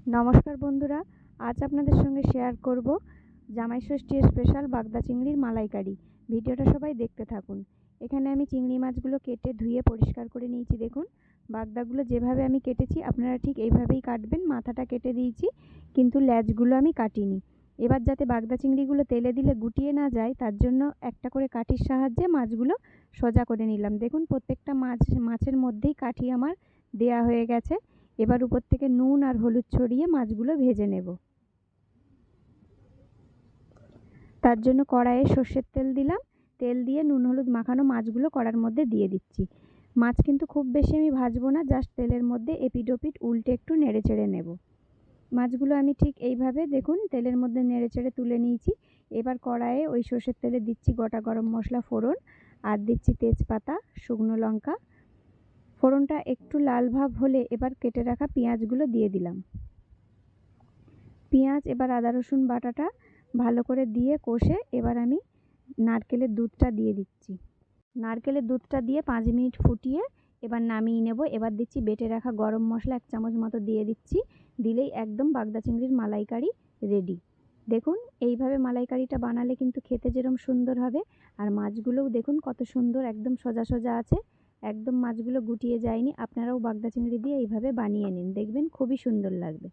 নমস্কার বন্ধুরা, আজ আপনাদের সঙ্গে শেয়ার করব জামাই ষষ্ঠীর স্পেশাল বাগদা চিংড়ির মালাইকারি। ভিডিওটা সবাই দেখতে থাকুন। এখানে আমি চিংড়ি মাছগুলো কেটে ধুয়ে পরিষ্কার করে নিয়েছি। দেখুন, বাগদাগুলো যেভাবে আমি কেটেছি আপনারা ঠিক এইভাবেই কাটবেন। মাথাটা কেটে দিয়েছি, কিন্তু লেজগুলো আমি কাটিনি। এবার যাতে বাগদা চিংড়িগুলো তেলে দিলে গুটিয়ে না যায়, তার জন্য একটা করে কাঠির সাহায্যে মাছগুলো সোজা করে নিলাম। দেখুন, প্রত্যেকটা মাছের মধ্যেই কাঠি আমার দেয়া হয়ে গেছে। এবার উপর থেকে নুন আর হলুদ ছড়িয়ে মাছগুলো ভেজে নেব। তার জন্য কড়াইয়ে সর্ষের তেল দিলাম। তেল দিয়ে নুন হলুদ মাখানো মাছগুলো কড়ার মধ্যে দিয়ে দিচ্ছি। মাছ কিন্তু খুব বেশি আমি ভাজবো না, জাস্ট তেলের মধ্যে এপিট ওপিট উল্টে একটু নেড়ে চেড়ে নেব। মাছগুলো আমি ঠিক এইভাবে দেখুন তেলের মধ্যে নেড়ে চেড়ে তুলে নিয়েছি। এবার কড়াইয়ে ওই সর্ষের তেলে দিচ্ছি গোটা গরম মশলা ফোড়ন, আর দিচ্ছি তেজপাতা, শুকনো লঙ্কা। ফোড়নটা একটু লাল ভাব হলে এবার কেটে রাখা পেঁয়াজগুলো দিয়ে দিলাম। পেঁয়াজ এবার আদা রসুন বাটাটা ভালো করে দিয়ে কষে এবার আমি নারকেলের দুধটা দিয়ে দিচ্ছি। নারকেলের দুধটা দিয়ে 5 মিনিট ফুটিয়ে এবার নামিয়ে নেব। এবার দিচ্ছি বেটে রাখা গরম মশলা 1 চামচ মতো দিয়ে দিচ্ছি। দিলেই একদম বাগদা চিংড়ির মালাইকারি রেডি। দেখুন, এইভাবে মালাইকারিটা বানালে কিন্তু খেতে যেরকম সুন্দর হবে, আর মাছগুলোও দেখুন কত সুন্দর একদম সোজা সোজা আছে, একদম মাছগুলো গুটিয়ে যায়নি। আপনারাও বাগদা চিংড়ি দিয়ে এইভাবে বানিয়ে নিন, দেখবেন খুবই সুন্দর লাগবে।